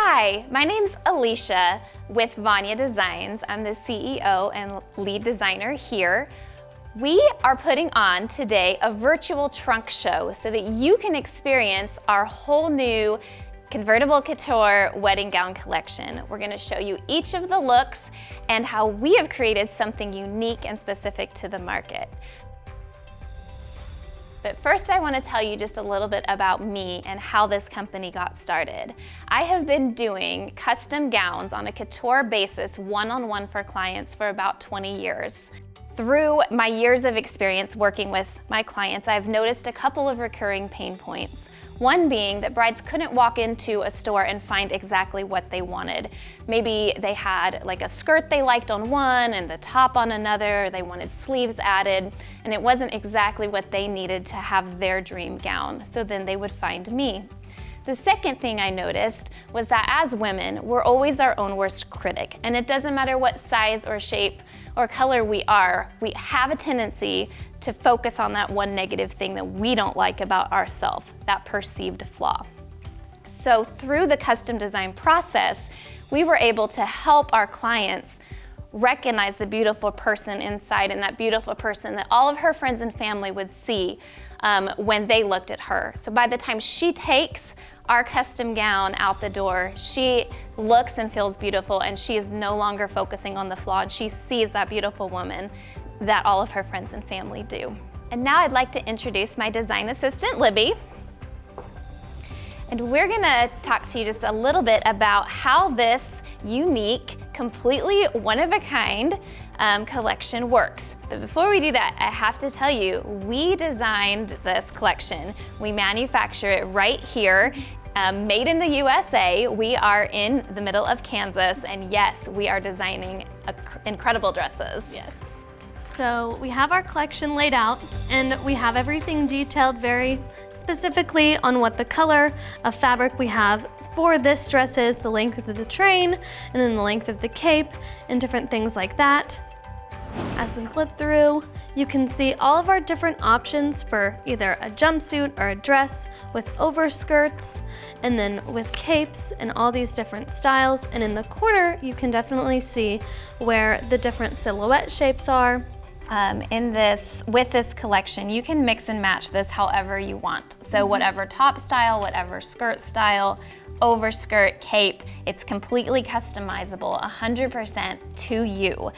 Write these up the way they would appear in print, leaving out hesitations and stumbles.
Hi, my name's Alicia with Vanya Designs. I'm the CEO and lead designer here. We are putting on today a virtual trunk show so that you can experience our whole new Convertible Couture wedding gown collection. We're going to show you each of the looks and how we have created something unique and specific to the market. But first I want to tell you just a little bit about me and how this company got started. I have been doing custom gowns on a couture basis one-on-one for clients for about 20 years. Through my years of experience working with my clients, I've noticed a couple of recurring pain points. One being that brides couldn't walk into a store and find exactly what they wanted. Maybe they had like a skirt they liked on one and the top on another, they wanted sleeves added, and it wasn't exactly what they needed to have their dream gown. So then they would find me. The second thing I noticed was that as women, we're always our own worst critic, and it doesn't matter what size or shape or color we are, we have a tendency to focus on that one negative thing that we don't like about ourselves, that perceived flaw. So through the custom design process, we were able to help our clients recognize the beautiful person inside and that beautiful person that all of her friends and family would see when they looked at her. So by the time she takes our custom gown out the door, she looks and feels beautiful, and she is no longer focusing on the flaw, and she sees that beautiful woman that all of her friends and family do. And now I'd like to introduce my design assistant, Libby. And we're gonna talk to you just a little bit about how this unique, completely one-of-a-kind collection works. But before we do that, I have to tell you, we designed this collection. We manufacture it right here, made in the USA. We are in the middle of Kansas, and yes, we are designing incredible dresses. Yes. So we have our collection laid out, and we have everything detailed very specifically on what the color of fabric we have for this dress is, the length of the train, and then the length of the cape, and different things like that. As we flip through, you can see all of our different options for either a jumpsuit or a dress with overskirts, and then with capes and all these different styles. And in the corner, you can definitely see where the different silhouette shapes are. With this collection, you can mix and match this however you want. So whatever top style, whatever skirt style, overskirt, cape, it's completely customizable, 100% to you.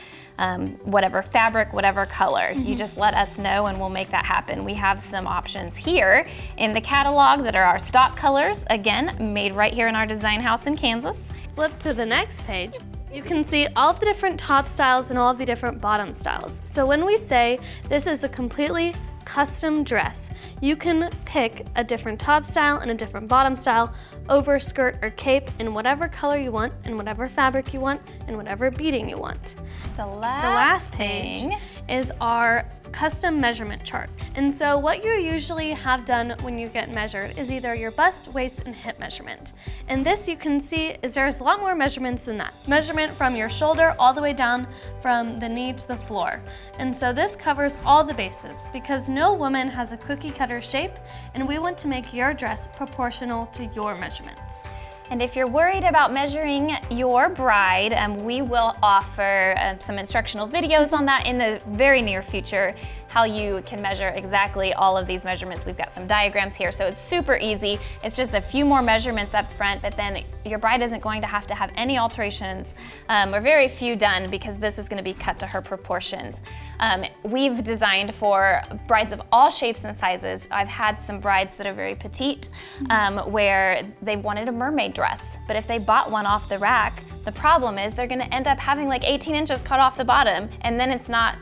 Whatever fabric, whatever color, you just let us know and we'll make that happen. We have some options here in the catalog that are our stock colors, again, made right here in our design house in Kansas. Flip to the next page. You can see all of the different top styles and all of the different bottom styles. So when we say this is a completely custom dress, you can pick a different top style and a different bottom style, overskirt or cape, in whatever color you want, and whatever fabric you want, and whatever beading you want. The last page is our custom measurement chart. And so what you usually have done when you get measured is either your bust, waist, and hip measurement. And this you can see is there's a lot more measurements than that. Measurement from your shoulder all the way down from the knee to the floor. And so this covers all the bases because no woman has a cookie cutter shape, and we want to make your dress proportional to your measurements. And if you're worried about measuring your bride, we will offer some instructional videos on that in the very near future, how you can measure exactly all of these measurements. We've got some diagrams here, so it's super easy. It's just a few more measurements up front, but then your bride isn't going to have any alterations, or very few done, because this is gonna be cut to her proportions. We've designed for brides of all shapes and sizes. I've had some brides that are very petite, where they wanted a mermaid dress, but if they bought one off the rack, the problem is they're gonna end up having like 18 inches cut off the bottom, and then it's not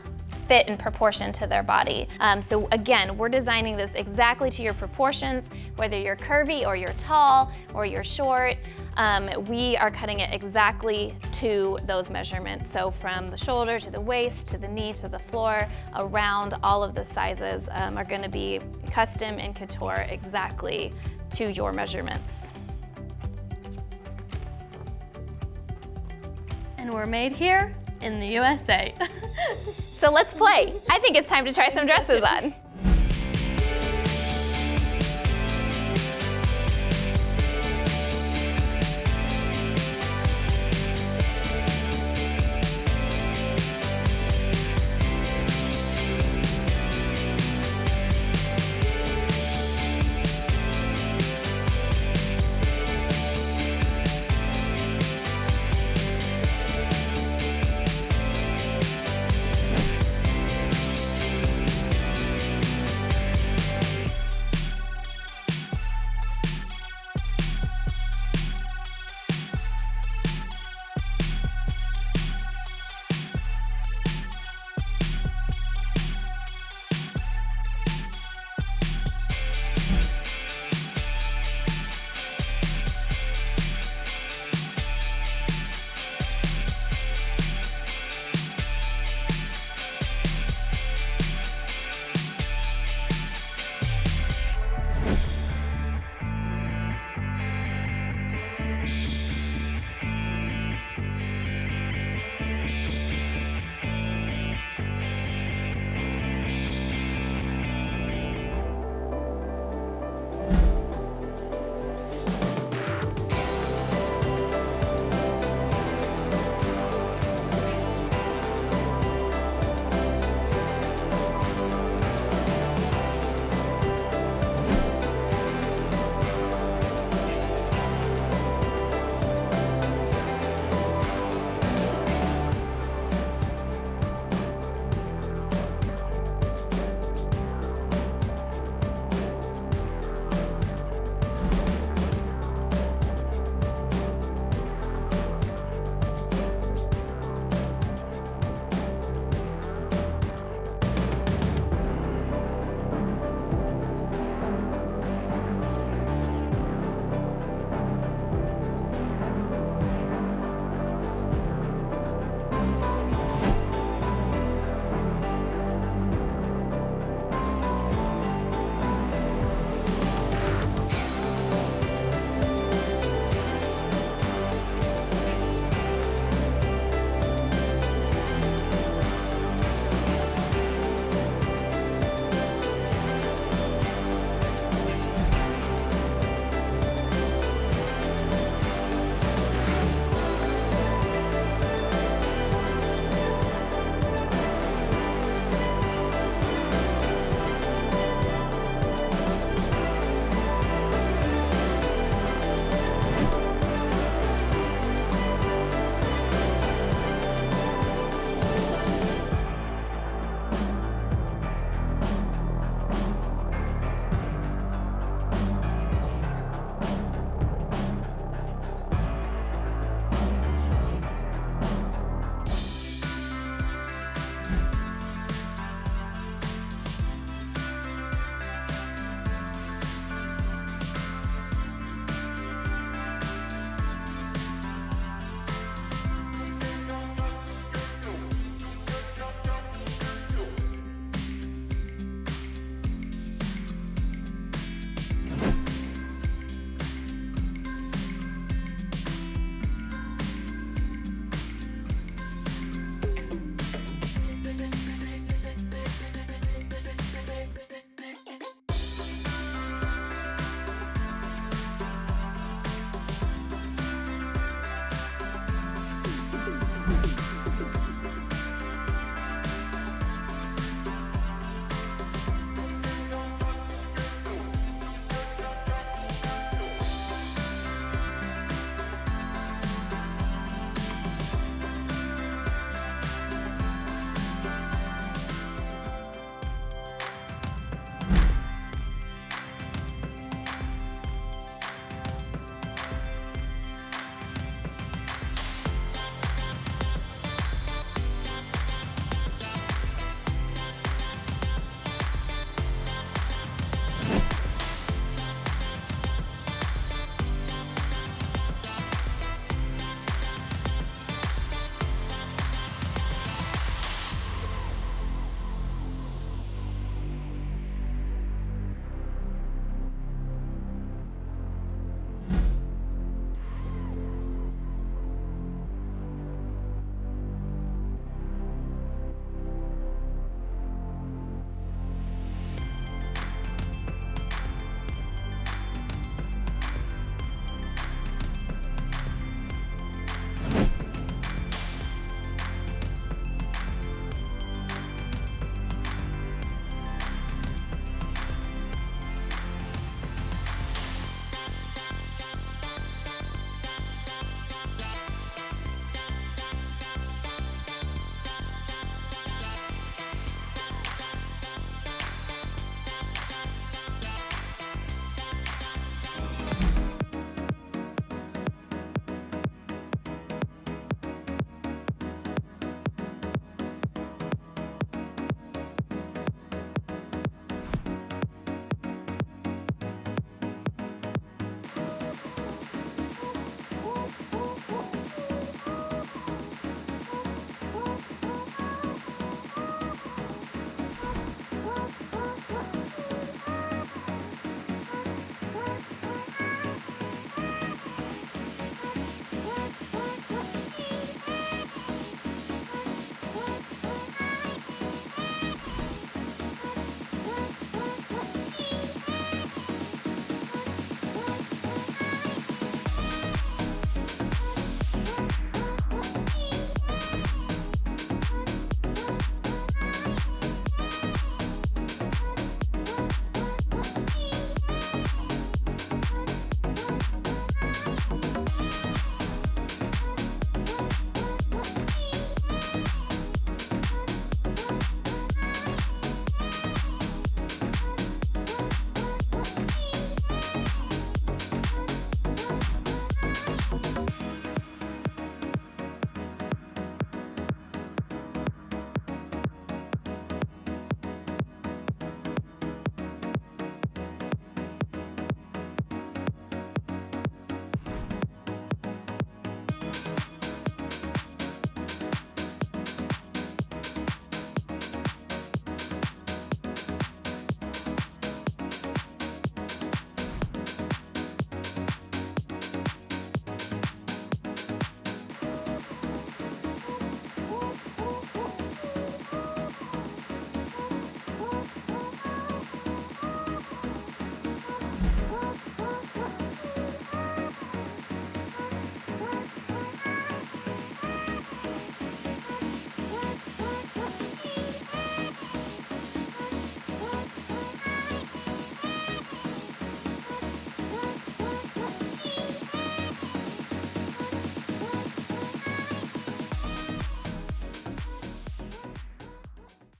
fit in proportion to their body. So again, we're designing this exactly to your proportions, whether you're curvy or you're tall or you're short. We are cutting it exactly to those measurements. So from the shoulder to the waist, to the knee, to the floor, around, all of the sizes are gonna be custom and couture exactly to your measurements. And we're made here in the USA. So let's play. I think it's time to try some dresses on.